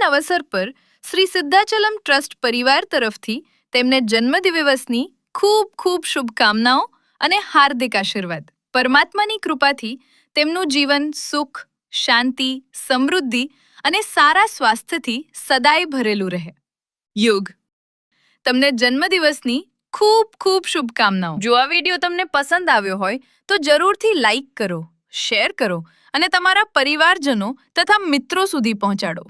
અવસર પર શ્રી સિદ્ધાચલમ ટ્રસ્ટ પરિવાર તરફથી તેમને જન્મદિવસની ખૂબ ખૂબ શુભકામનાઓ અને હાર્દિક આશીર્વાદ. પરમાત્માની કૃપાથી તેમનું જીવન સુખ, શાંતિ, સમૃદ્ધિ અને સારા સ્વાસ્થ્યથી સદાય ભરેલું રહે. યુગ, તમને જન્મદિવસની ખૂબ ખૂબ શુભકામનાઓ. જો આ વિડીયો તમને પસંદ આવ્યો હોય તો જરૂરથી લાઈક કરો, શેર કરો અને તમારા પરિવારજનો તથા મિત્રો સુધી પહોંચાડો.